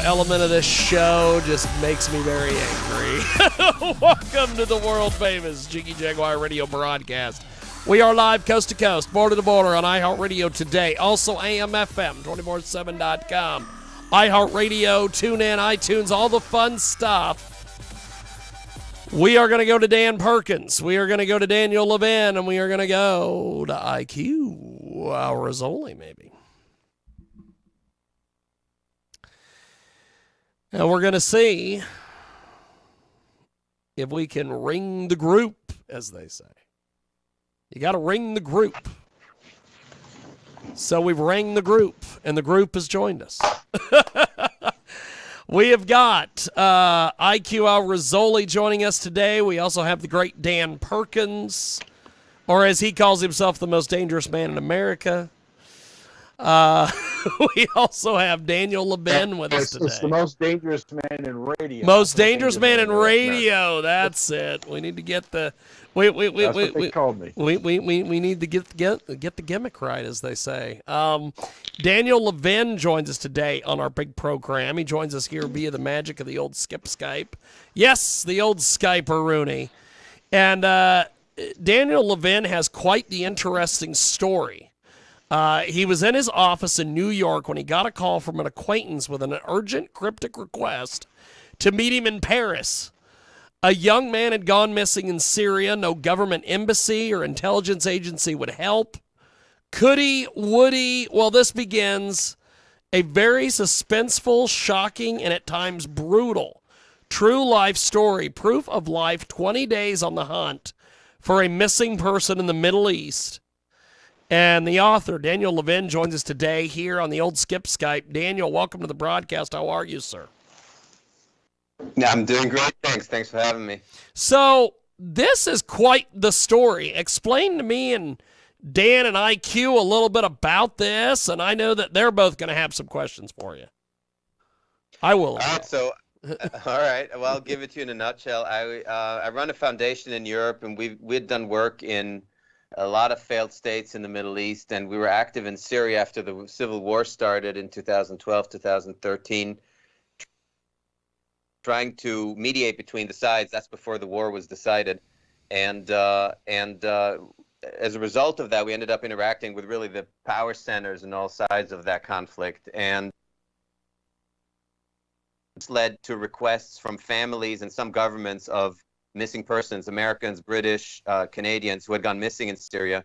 element of this show just makes me very angry. Welcome to the world-famous Jiggy Jaguar radio broadcast. We are live coast to coast, border to border on iHeartRadio today. Also AM/FM, 247.com. iHeartRadio, TuneIn, iTunes, all the fun stuff. We are going to go to Dan Perkins. We are going to go to Daniel Levin, and we are going to go to IQ Rizzoli, maybe. And we're going to see if we can ring the group, as they say. You got to ring the group. So we've rang the group, and the group has joined us. We have got IQ Rizzoli joining us today. We also have the great Dan Perkins, or as he calls himself, the most dangerous man in America. We also have Daniel Levin with us today. It's the most dangerous man in radio. Most dangerous man in radio. That's it. We need to get the. That's what they called me. We need to get the gimmick right, as they say. Daniel Levin joins us today on our big program. He joins us here via the magic of the old Skype. Yes, the old Skyper Rooney. And Daniel Levin has quite the interesting story. He was in his office in New York when he got a call from an acquaintance with an urgent cryptic request to meet him in Paris. A young man had gone missing in Syria. No government embassy or intelligence agency would help. Could he? Would he? Well, this begins a very suspenseful, shocking, and at times brutal true life story. Proof of life, 20 days on the hunt for a missing person in the Middle East. And the author, Daniel Levin, joins us today here on the old Skype. Daniel, welcome to the broadcast. How are you, sir? Yeah, I'm doing great. Thanks for having me. So this is quite the story. Explain to me and Dan and IQ a little bit about this, and I know that they're both going to have some questions for you. I will. All right, so all right. Well, I'll give it to you in a nutshell. I run a foundation in Europe, and we'd done work in a lot of failed states in the Middle East, and we were active in Syria after the civil war started in 2012, 2013. Trying to mediate between the sides. That's before the war was decided, and as a result of that, we ended up interacting with really the power centers and all sides of that conflict, and it's led to requests from families and some governments of missing persons, Americans, British, Canadians, who had gone missing in Syria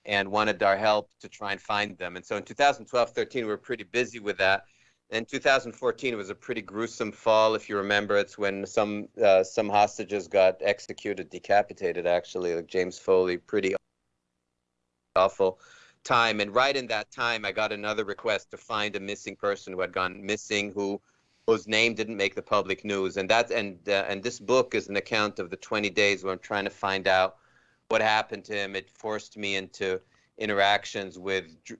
and wanted our help to try and find them. And so in 2012-13, we were pretty busy with that. In 2014, it was a pretty gruesome fall. If you remember, it's when some hostages got executed, decapitated, actually, like James Foley. Pretty awful time. And right in that time, I got another request to find a missing person who had gone missing, whose name didn't make the public news. And this book is an account of the 20 days where I'm trying to find out what happened to him. It forced me into interactions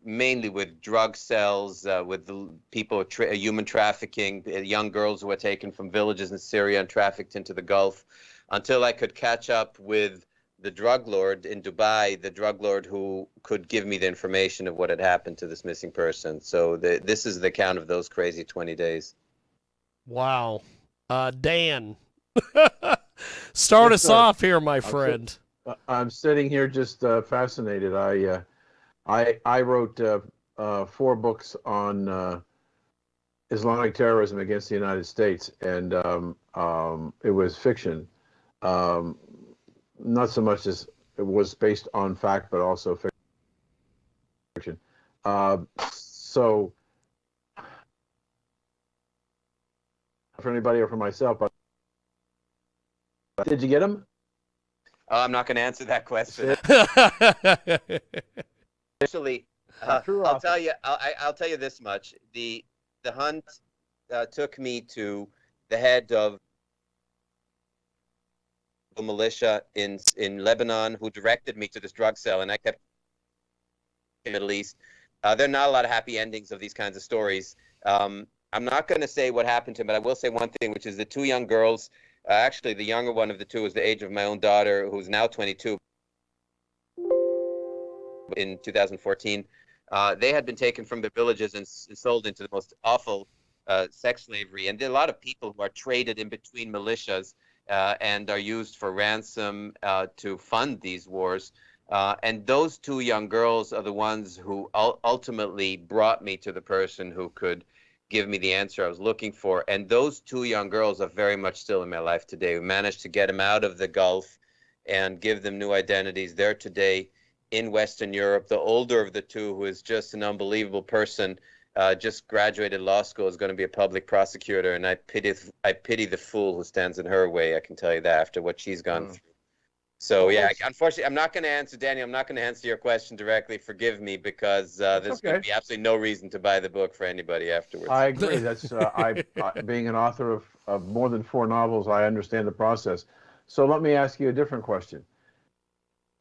mainly with drug cells, with the people, human trafficking, young girls who were taken from villages in Syria and trafficked into the Gulf, until I could catch up with the drug lord in Dubai, the drug lord who could give me the information of what had happened to this missing person. So this is the account of those crazy 20 days. Wow. Dan, start us off here, my friend. I'm sitting here just fascinated. I wrote 4 books on Islamic terrorism against the United States, and it was fiction. Not so much as it was based on fact, but also fiction. So for anybody or for myself, but did you get them? I'm not going to answer that question. Actually, I'll tell you this much: the hunt took me to the head of the militia in Lebanon, who directed me to this drug cell, and I kept in the Middle East. There are not a lot of happy endings of these kinds of stories. I'm not going to say what happened to him, but I will say one thing, which is the 2 young girls. Actually, the younger one of the 2 is the age of my own daughter, who's now 22. In 2014, they had been taken from their villages and sold into the most awful sex slavery. And there are a lot of people who are traded in between militias and are used for ransom to fund these wars. And those two young girls are the ones who ultimately brought me to the person who could give me the answer I was looking for. And those two young girls are very much still in my life today. We managed to get them out of the Gulf and give them new identities. They're today in Western Europe. The older of the two, who is just an unbelievable person, just graduated law school, is going to be a public prosecutor. And I pity the fool who stands in her way. I can tell you that after what she's gone through. So yeah, unfortunately, I'm not going to answer, Daniel. I'm not going to answer your question directly. Forgive me, because there's going to be absolutely no reason to buy the book for anybody afterwards. I agree. That's being an author of more than 4 novels, I understand the process. So let me ask you a different question.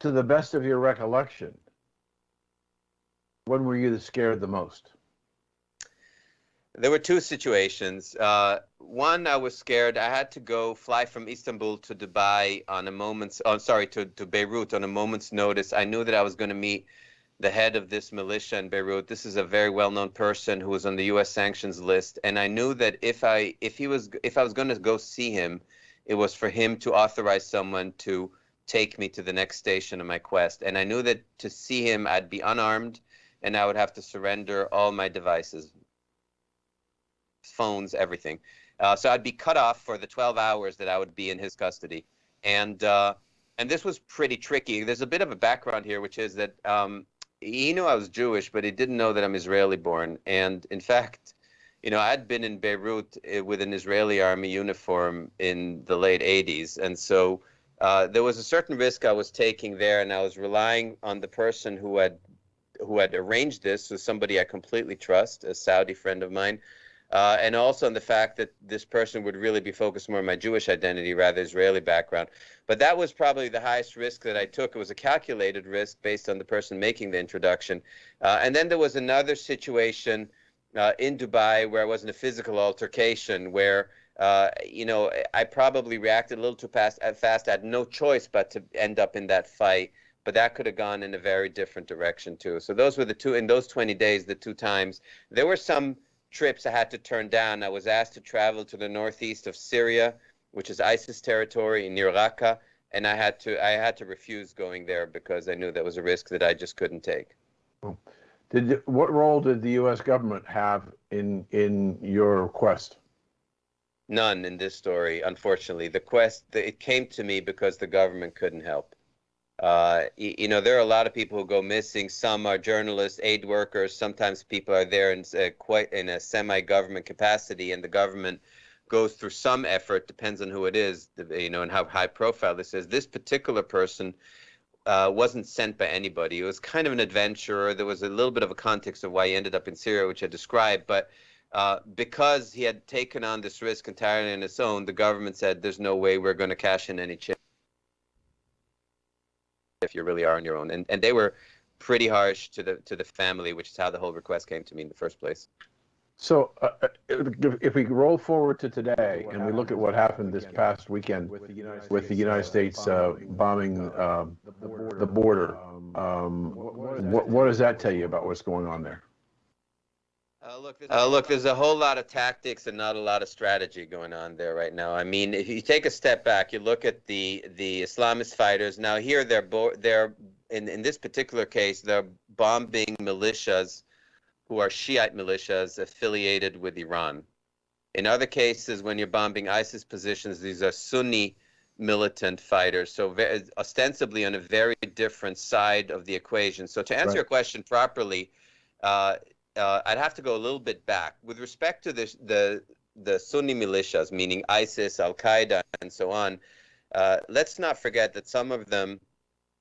To the best of your recollection, when were you scared the most? There were two situations. One, I was scared. I had to fly from Istanbul to Dubai on a moment's, to Beirut on a moment's notice. I knew that I was going to meet the head of this militia in Beirut. This is a very well-known person who was on the U.S. sanctions list, and I knew that if I was going to go see him, it was for him to authorize someone to take me to the next station of my quest. And I knew that to see him, I'd be unarmed, and I would have to surrender all my devices. Phones, everything. So I'd be cut off for the 12 hours that I would be in his custody. And this was pretty tricky. There's a bit of a background here, which is that he knew I was Jewish, but he didn't know that I'm Israeli born. And in fact, I'd been in Beirut with an Israeli army uniform in the late 80s. And so there was a certain risk I was taking there, and I was relying on the person who had arranged this, so somebody I completely trust, a Saudi friend of mine. And also on the fact that this person would really be focused more on my Jewish identity rather than Israeli background. But that was probably the highest risk that I took. It was a calculated risk based on the person making the introduction. And then there was another situation in Dubai where it wasn't a physical altercation, where I probably reacted a little too fast. I had no choice but to end up in that fight. But that could have gone in a very different direction too. So those were the two, in those 20 days, the two times. There were some trips I had to turn down. I was asked to travel to the northeast of Syria, which is ISIS territory near Raqqa, and I had to refuse going there because I knew that was a risk that I just couldn't take. What role did the U.S. government have in your quest? None in this story, unfortunately. It came to me because the government couldn't help. There are a lot of people who go missing. Some are journalists, aid workers. Sometimes people are there in quite in a semi-government capacity, and the government goes through some effort. Depends on who it is, and how high profile this is. This particular person wasn't sent by anybody. It was kind of an adventurer. There was a little bit of a context of why he ended up in Syria, which I described, but because he had taken on this risk entirely on his own, the government said, "There's no way we're going to cash in any chips if you really are on your own." And they were pretty harsh to the family, which is how the whole request came to me in the first place. So if we roll forward to today and we look at what happened this past weekend with the United States bombing the border, what does that tell you about what's going on there? Look, there's a whole lot of tactics and not a lot of strategy going on there right now. I mean, if you take a step back, you look at the Islamist fighters. Now here they're in this particular case, they're bombing militias who are Shiite militias affiliated with Iran. In other cases, when you're bombing ISIS positions, these are Sunni militant fighters, so ostensibly on a very different side of the equation. So to answer your question properly, I'd have to go a little bit back. With respect to the Sunni militias, meaning ISIS, Al-Qaeda, and so on, let's not forget that some of them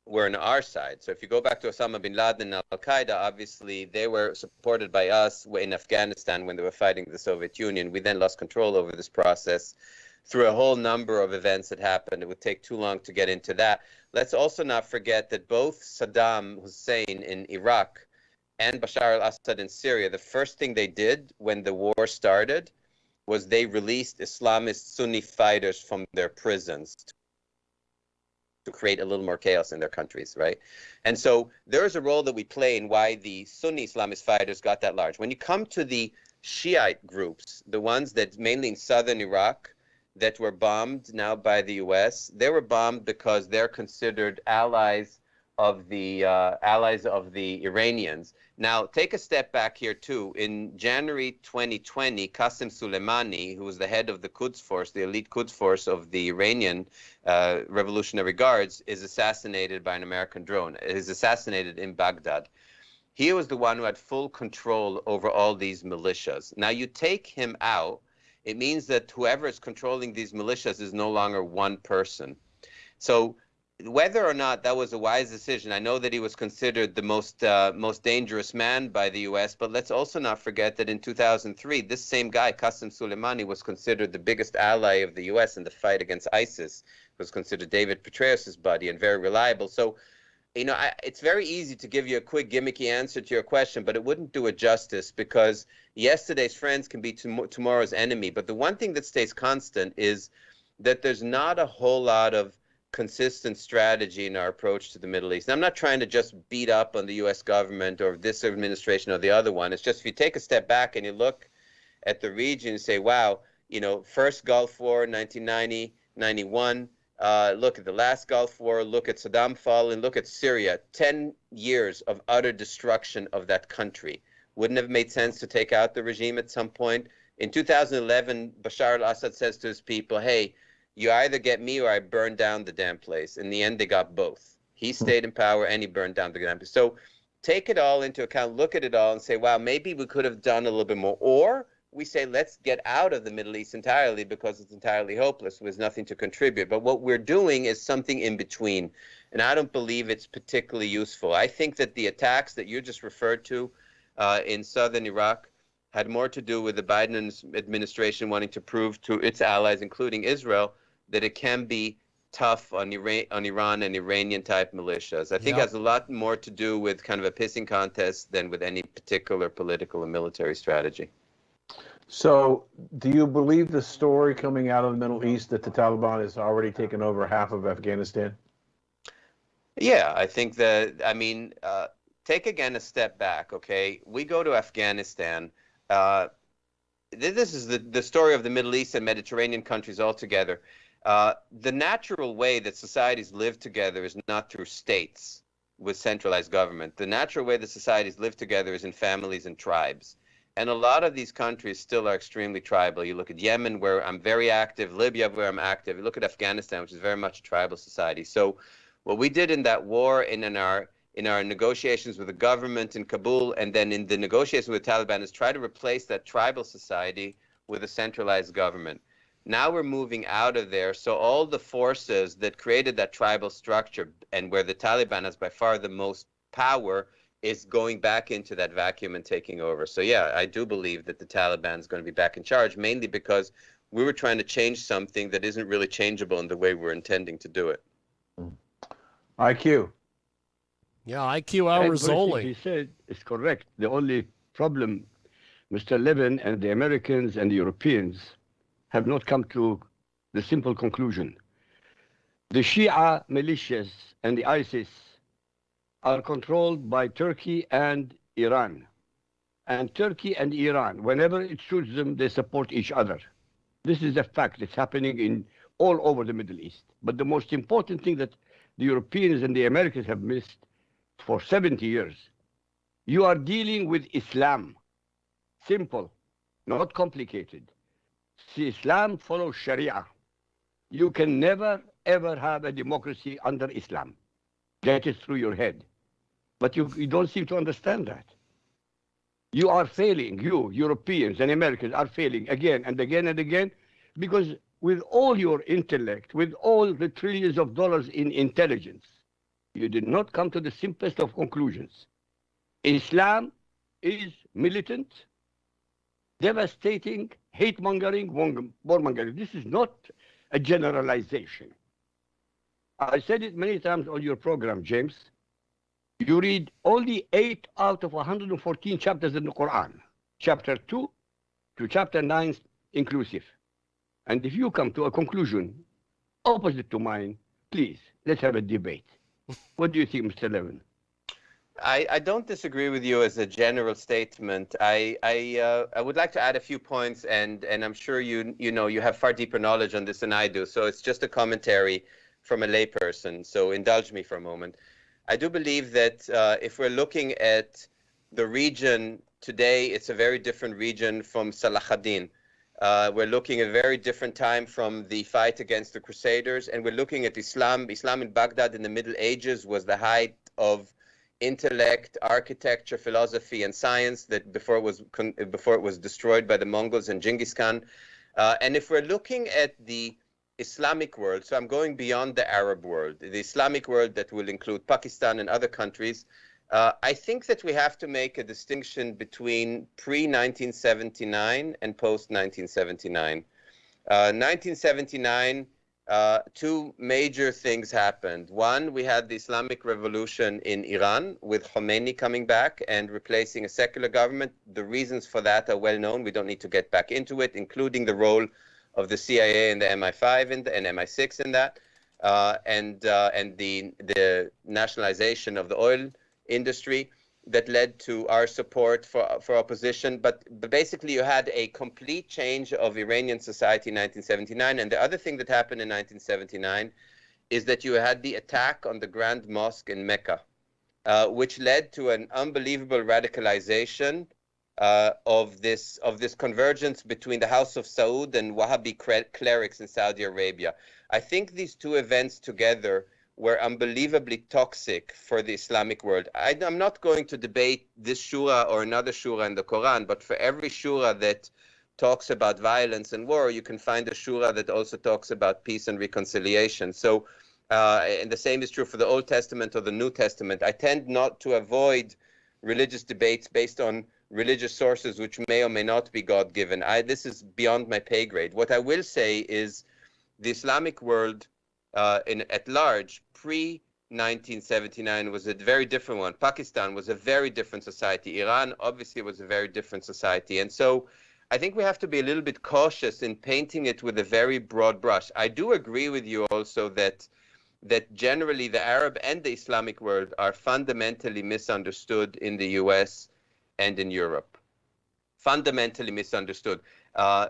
were on our side. So if you go back to Osama bin Laden and Al-Qaeda, obviously they were supported by us in Afghanistan when they were fighting the Soviet Union. We then lost control over this process through a whole number of events that happened. It would take too long to get into that. Let's also not forget that both Saddam Hussein in Iraq and Bashar al-Assad in Syria, the first thing they did when the war started was they released Islamist Sunni fighters from their prisons to create a little more chaos in their countries, right? And so there is a role that we play in why the Sunni Islamist fighters got that large. When you come to the Shiite groups, the ones that mainly in southern Iraq that were bombed now by the U.S. They were bombed because they're considered allies of the Iranians. Now, take a step back here too. In January 2020, Qasem Soleimani, who was the head of the Quds Force, the elite Quds Force of the Iranian Revolutionary Guards, is assassinated by an American drone. Is assassinated in Baghdad. He was the one who had full control over all these militias. Now, you take him out, it means that whoever is controlling these militias is no longer one person. So whether or not that was a wise decision, I know that he was considered the most dangerous man by the U.S., but let's also not forget that in 2003, this same guy, Qasem Soleimani, was considered the biggest ally of the U.S. in the fight against ISIS, was considered David Petraeus's buddy and very reliable. So, you know, it's very easy to give you a quick gimmicky answer to your question, but it wouldn't do it justice, because yesterday's friends can be tomorrow's enemy. But the one thing that stays constant is that there's not a whole lot of consistent strategy in our approach to the Middle East. And I'm not trying to just beat up on the U.S. government or this administration or the other one. It's just if you take a step back and you look at the region and say, wow, you know, first Gulf War, 1990, 91, look at the last Gulf War, look at Saddam falling, look at Syria, 10 years of utter destruction of that country. Wouldn't have made sense to take out the regime at some point? In 2011, Bashar al-Assad says to his people, hey, you either get me or I burn down the damn place. In the end, they got both. He stayed in power and he burned down the damn place. So take it all into account, look at it all and say, wow, maybe we could have done a little bit more. Or we say, let's get out of the Middle East entirely because it's entirely hopeless. There's nothing to contribute. But what we're doing is something in between. And I don't believe it's particularly useful. I think that the attacks that you just referred to in southern Iraq had more to do with the Biden administration wanting to prove to its allies, including Israel, that it can be tough on Iran and Iranian-type militias. I think it has a lot more to do with kind of a pissing contest than with any particular political and military strategy. So, do you believe the story coming out of the Middle East that the Taliban has already taken over half of Afghanistan? Yeah, I think that, I mean, take again a step back, okay? We go to Afghanistan. This is the story of the Middle East and Mediterranean countries altogether. The natural way that societies live together is not through states with centralized government. The natural way that societies live together is in families and tribes. And a lot of these countries still are extremely tribal. You look at Yemen, where I'm very active, Libya, where I'm active. You look at Afghanistan, which is very much a tribal society. So what we did in that war and in our negotiations with the government in Kabul and then in the negotiations with the Taliban is try to replace that tribal society with a centralized government. Now we're moving out of there. So all the forces that created that tribal structure and where the Taliban has by far the most power is going back into that vacuum and taking over. So yeah, I do believe that the Taliban is going to be back in charge, mainly because we were trying to change something that isn't really changeable in the way we're intending to do it. IQ. Yeah, IQ hours only. He said is correct. The only problem, Mr. Levin and the Americans and the Europeans have not come to the simple conclusion. The Shia militias and the ISIS are controlled by Turkey and Iran. And Turkey and Iran, whenever it suits them, they support each other. This is a fact that's happening in all over the Middle East. But the most important thing that the Europeans and the Americans have missed for 70 years, you are dealing with Islam. Simple, not complicated. See, Islam follows Sharia. You can never, ever have a democracy under Islam. Get it through your head. But you don't seem to understand that. You are failing, you, Europeans and Americans are failing again and again and again, because with all your intellect, with all the trillions of dollars in intelligence, you did not come to the simplest of conclusions. Islam is militant, devastating, hate-mongering, warmongering. This is not a generalization. I said it many times on your program, James. You read only 8 out of 114 chapters in the Quran, chapter 2 to chapter 9 inclusive. And if you come to a conclusion opposite to mine, please, let's have a debate. What do you think, Mr. Levin? I don't disagree with you as a general statement. I would like to add a few points, and I'm sure you have far deeper knowledge on this than I do. So it's just a commentary from a layperson. So indulge me for a moment. I do believe that if we're looking at the region today, it's a very different region from Salah ad-Din. We're looking at a very different time from the fight against the Crusaders, and we're looking at Islam. Islam in Baghdad in the Middle Ages was the height of intellect, architecture, philosophy, and science that before it was destroyed by the Mongols and Genghis Khan. And if we're looking at the Islamic world, so I'm going beyond the Arab world, the Islamic world that will include Pakistan and other countries, I think that we have to make a distinction between pre-1979 and post-1979. 1979, two major things happened. One, we had the Islamic Revolution in Iran with Khomeini coming back and replacing a secular government. The reasons for that are well known. We don't need to get back into it, including the role of the CIA and the MI5 and MI6 in that, and the nationalization of the oil industry that led to our support for opposition. But basically, you had a complete change of Iranian society in 1979. And the other thing that happened in 1979 is that you had the attack on the Grand Mosque in Mecca, which led to an unbelievable radicalization of this convergence between the House of Saud and Wahhabi clerics in Saudi Arabia. I think these two events together were unbelievably toxic for the Islamic world. I'm not going to debate this shura or another shura in the Quran, but for every shura that talks about violence and war, you can find a shura that also talks about peace and reconciliation. So, and the same is true for the Old Testament or the New Testament. I tend not to avoid religious debates based on religious sources which may or may not be God-given. This is beyond my pay grade. What I will say is the Islamic world at large, pre-1979 was a very different one. Pakistan was a very different society. Iran obviously was a very different society. And so I think we have to be a little bit cautious in painting it with a very broad brush. I do agree with you also that generally the Arab and the Islamic world are fundamentally misunderstood in the US and in Europe. Fundamentally misunderstood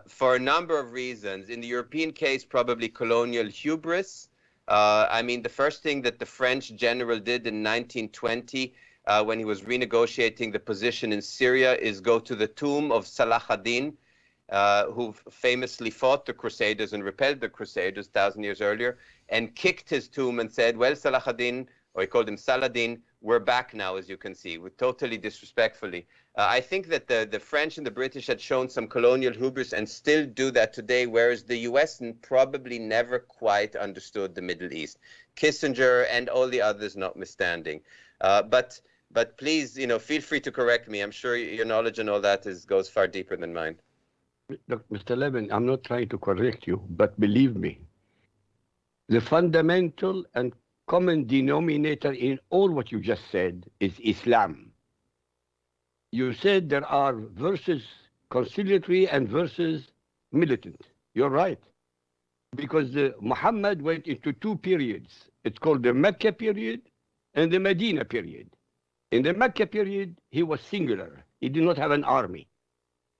for a number of reasons. In the European case, probably colonial hubris. I mean, the first thing that the French general did in 1920 when he was renegotiating the position in Syria is go to the tomb of Salah ad-Din, who famously fought the Crusaders and repelled the Crusaders 1,000 years earlier, and kicked his tomb and said, well, Salah ad-Din, or he called him Saladin, we're back now, as you can see, totally disrespectfully. I think that the French and the British had shown some colonial hubris and still do that today, whereas the US probably never quite understood the Middle East. Kissinger and all the others notwithstanding. But please, feel free to correct me. I'm sure your knowledge and all that goes far deeper than mine. Look, Mr. Levin, I'm not trying to correct you, but believe me, the fundamental and common denominator in all what you just said is Islam. You said there are verses conciliatory and verses militant. You're right. Because Muhammad went into two periods. It's called the Mecca period and the Medina period. In the Mecca period, he was singular. He did not have an army.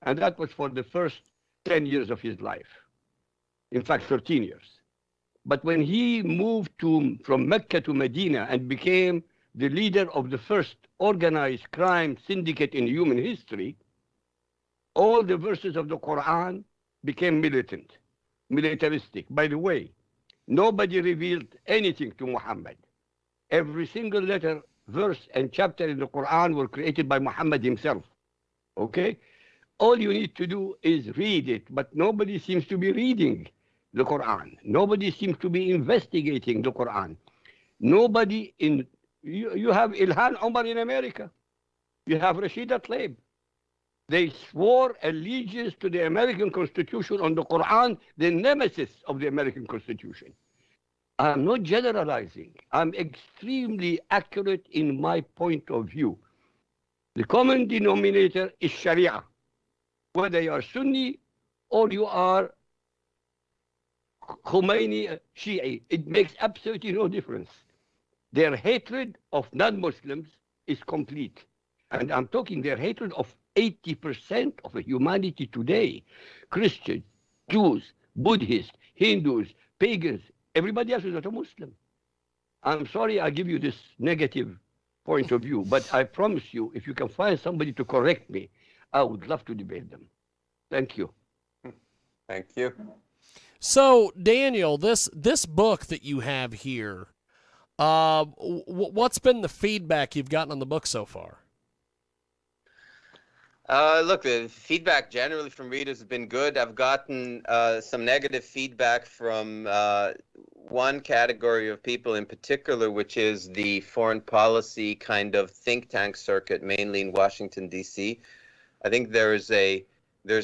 And that was for the first 10 years of his life. In fact, 13 years. But when he moved from Mecca to Medina and became the leader of the first organized crime syndicate in human history, all the verses of the Quran became militant, militaristic. By the way, nobody revealed anything to Muhammad. Every single letter, verse, and chapter in the Quran were created by Muhammad himself. Okay? All you need to do is read it, but nobody seems to be reading the Quran. Nobody seems to be investigating the Quran. Nobody in, you have Ilhan Omar in America. You have Rashida Tlaib. They swore allegiance to the American Constitution on the Quran, the nemesis of the American Constitution. I'm not generalizing. I'm extremely accurate in my point of view. The common denominator is Sharia. Whether you are Sunni or you are Khomeini Shi'i, it makes absolutely no difference. Their hatred of non-Muslims is complete. And I'm talking their hatred of 80% of humanity today. Christians, Jews, Buddhists, Hindus, pagans, everybody else is not a Muslim. I'm sorry I give you this negative point of view, but I promise you, if you can find somebody to correct me, I would love to debate them. Thank you. Thank you. So, Daniel, this book that you have here, what's been the feedback you've gotten on the book so far? Look, the feedback generally from readers has been good. I've gotten some negative feedback from one category of people in particular, which is the foreign policy kind of think tank circuit, mainly in Washington, D.C. I think there's a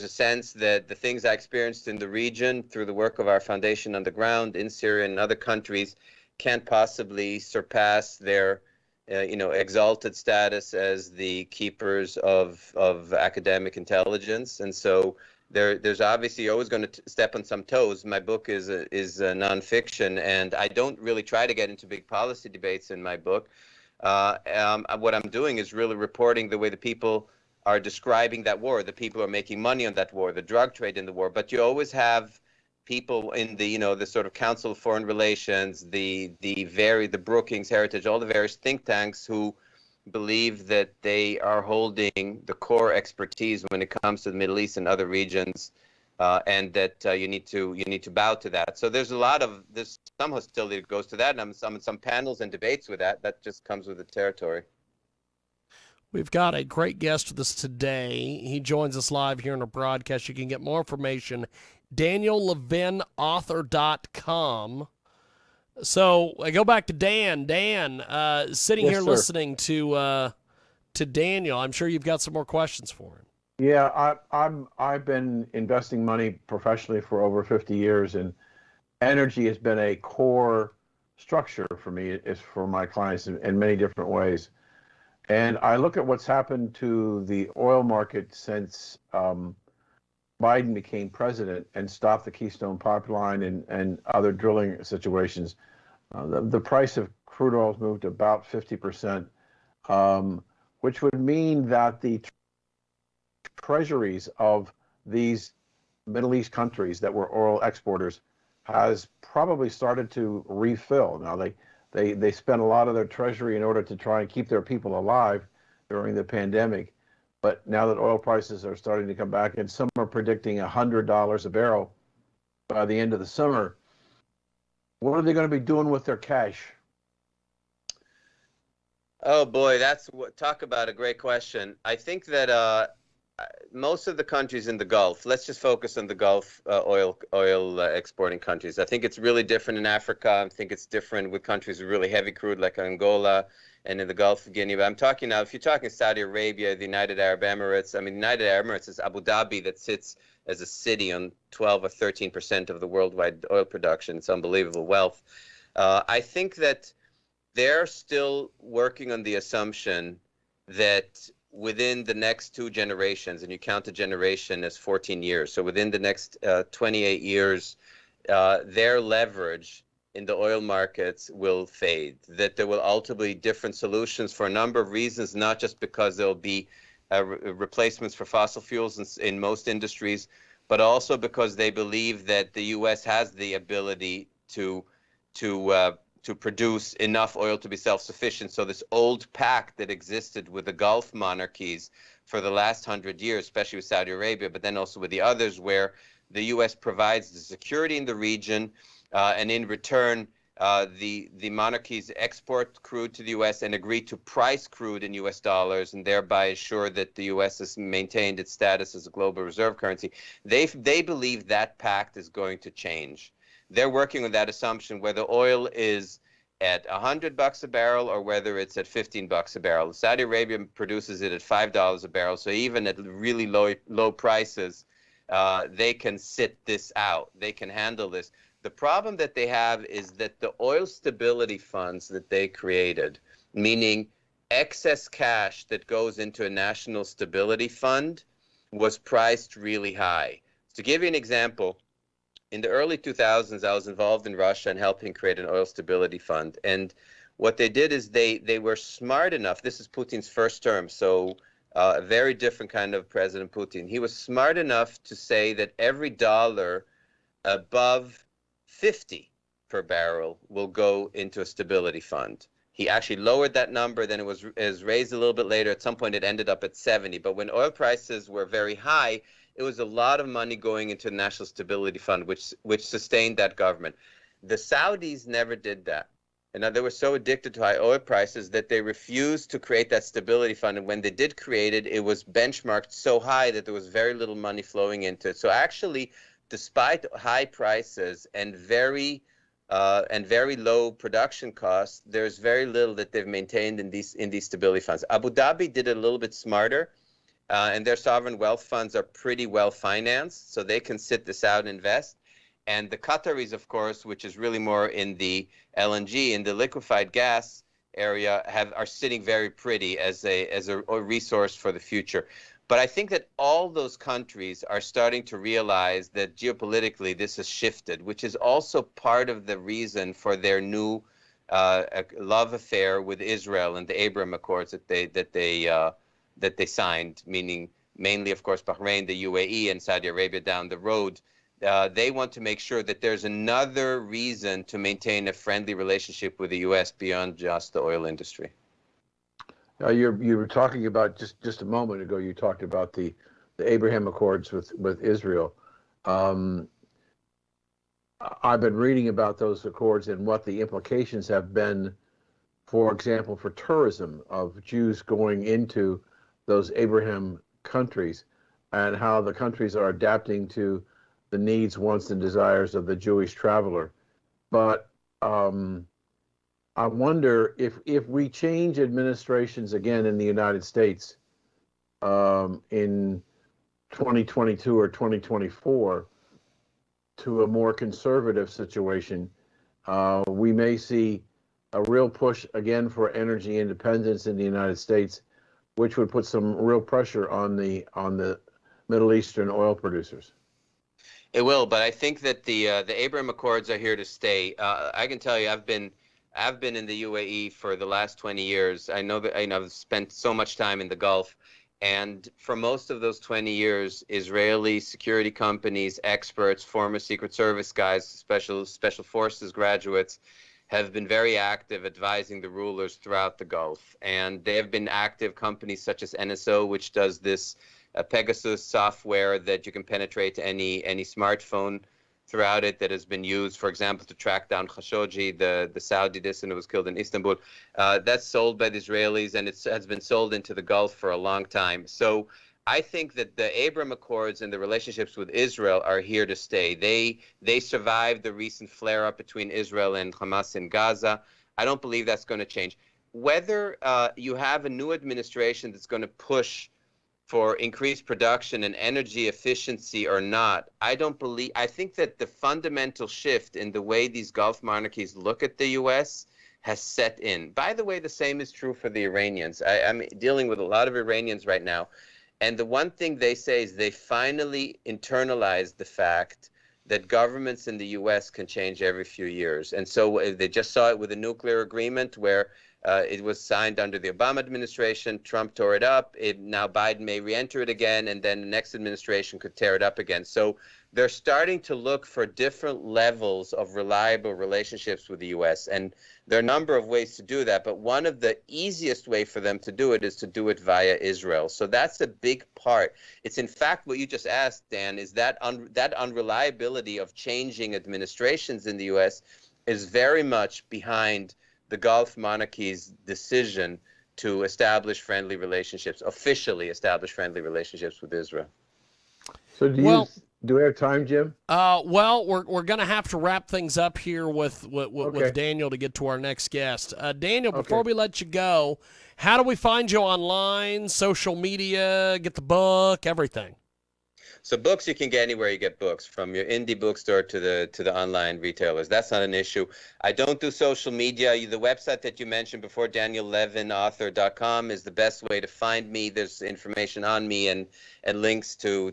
sense that the things I experienced in the region through the work of our foundation on the ground in Syria and other countries can't possibly surpass their exalted status as the keepers of academic intelligence. And so there's obviously always going to step on some toes. My book is nonfiction, and I don't really try to get into big policy debates in my book. What I'm doing is really reporting the way the people are describing that war, the people who are making money on that war, the drug trade in the war. But you always have people in the the sort of Council of Foreign Relations, the Brookings Heritage, all the various think tanks who believe that they are holding the core expertise when it comes to the Middle East and other regions, and that you need to bow to that. So there's some hostility that goes to that, and I'm some panels and debates with that. That just comes with the territory. We've got a great guest with us today. He joins us live here in our broadcast. You can get more information, DanielLevinAuthor.com. So I go back to Dan. Dan, sitting Yes, here sir. listening to Daniel, I'm sure you've got some more questions for him. Yeah, I've been investing money professionally for over 50 years, and energy has been a core structure for me. It's for my clients in many different ways. And I look at what's happened to the oil market since Biden became president and stopped the Keystone Pipeline and other drilling situations. The price of crude oil has moved about 50%, which would mean that the treasuries of these Middle East countries that were oil exporters has probably started to refill. Now, they spent a lot of their treasury in order to try and keep their people alive during the pandemic. But now that oil prices are starting to come back, and some are predicting $100 a barrel by the end of the summer, what are they going to be doing with their cash? Oh boy, talk about a great question. I think that most of the countries in the Gulf, let's just focus on the Gulf oil exporting countries. I think it's really different in Africa. I think it's different with countries with really heavy crude like Angola and in the Gulf of Guinea. But I'm talking now, if you're talking Saudi Arabia, the United Arab Emirates, I mean, the United Arab Emirates is Abu Dhabi that sits as a city on 12 or 13% of the worldwide oil production. It's unbelievable wealth. I think that they're still working on the assumption that within the next 2 generations, and you count a generation as 14 years, so within the next 28 years, their leverage in the oil markets will fade, that there will ultimately be different solutions for a number of reasons, not just because there'll be replacements for fossil fuels in most industries, but also because they believe that the U.S. has the ability to produce enough oil to be self-sufficient. So this old pact that existed with the Gulf monarchies for the last 100 years, especially with Saudi Arabia, but then also with the others, where the U.S. provides the security in the region, and in return, the monarchies export crude to the U.S. and agree to price crude in U.S. dollars, and thereby assure that the U.S. has maintained its status as a global reserve currency. They believe that pact is going to change. They're working on that assumption, whether oil is at $100 a barrel or whether it's at $15 a barrel. Saudi Arabia produces it at $5 a barrel, so even at really low prices, they can sit this out. They can handle this. The problem that they have is that the oil stability funds that they created, meaning excess cash that goes into a national stability fund, was priced really high. To give you an example, in the early 2000s, I was involved in Russia and helping create an oil stability fund. And what they did is they were smart enough. This is Putin's first term, so a very different kind of President Putin. He was smart enough to say that every dollar above 50 per barrel will go into a stability fund. He actually lowered that number, then it was raised a little bit later. At some point, it ended up at 70. But when oil prices were very high, it was a lot of money going into the National Stability Fund, which sustained that government. The Saudis never did that. And they were so addicted to high oil prices that they refused to create that stability fund. And when they did create it, it was benchmarked so high that there was very little money flowing into it. So actually, despite high prices and very low production costs, there's very little that they've maintained in these stability funds. Abu Dhabi did it a little bit smarter, and their sovereign wealth funds are pretty well financed, so they can sit this out and invest. And the Qataris, of course, which is really more in the LNG, in the liquefied gas area, are sitting very pretty as a resource for the future. But I think that all those countries are starting to realize that geopolitically this has shifted, which is also part of the reason for their new love affair with Israel and the Abraham Accords that they signed, meaning mainly, of course, Bahrain, the UAE, and Saudi Arabia down the road. They want to make sure that there's another reason to maintain a friendly relationship with the U.S. beyond just the oil industry. You were talking about just a moment ago. You talked about the Abraham Accords with Israel. I've been reading about those accords and what the implications have been, for example, for tourism of Jews going into those Abraham countries, and how the countries are adapting to the needs, wants, and desires of the Jewish traveler. But I wonder if we change administrations again in the United States in 2022 or 2024 to a more conservative situation, we may see a real push again for energy independence in the United States, which would put some real pressure on the Middle Eastern oil producers. It will, but I think that the Abraham Accords are here to stay. I can tell you, I've been in the UAE for the last 20 years. I know that I've spent so much time in the Gulf, and for most of those 20 years, Israeli security companies, experts, former Secret Service guys, special forces graduates, have been very active advising the rulers throughout the Gulf. And they have been active companies such as NSO, which does this Pegasus software that you can penetrate to any smartphone throughout it, that has been used, for example, to track down Khashoggi, the Saudi dissident who was killed in Istanbul. That's sold by the Israelis, and it has been sold into the Gulf for a long time. So I think that the Abraham Accords and the relationships with Israel are here to stay. They survived the recent flare-up between Israel and Hamas in Gaza. I don't believe that's going to change. Whether you have a new administration that's going to push for increased production and energy efficiency or not, I think that the fundamental shift in the way these Gulf monarchies look at the U.S. has set in. By the way, the same is true for the Iranians. I'm dealing with a lot of Iranians right now, and the one thing they say is they finally internalized the fact that governments in the U.S. can change every few years. And so they just saw it with the nuclear agreement, where it was signed under the Obama administration. Trump tore it up. Now Biden may re-enter it again, and then the next administration could tear it up again. So they're starting to look for different levels of reliable relationships with the U.S. And there are a number of ways to do that, but one of the easiest way for them to do it is to do it via Israel. So that's a big part. It's in fact what you just asked, Dan, is that that unreliability of changing administrations in the U.S. is very much behind the Gulf monarchies' decision to establish friendly relationships, officially establish friendly relationships with Israel. So do we have time, Jim? Well, we're going to have to wrap things up here with Okay. Daniel to get to our next guest. Daniel, before we let you go, how do we find you online, social media, get the book, everything? So books you can get anywhere you get books, from your indie bookstore to the online retailers. That's not an issue. I don't do social media. The website that you mentioned before, DanielLevinAuthor.com, is the best way to find me. There's information on me and links to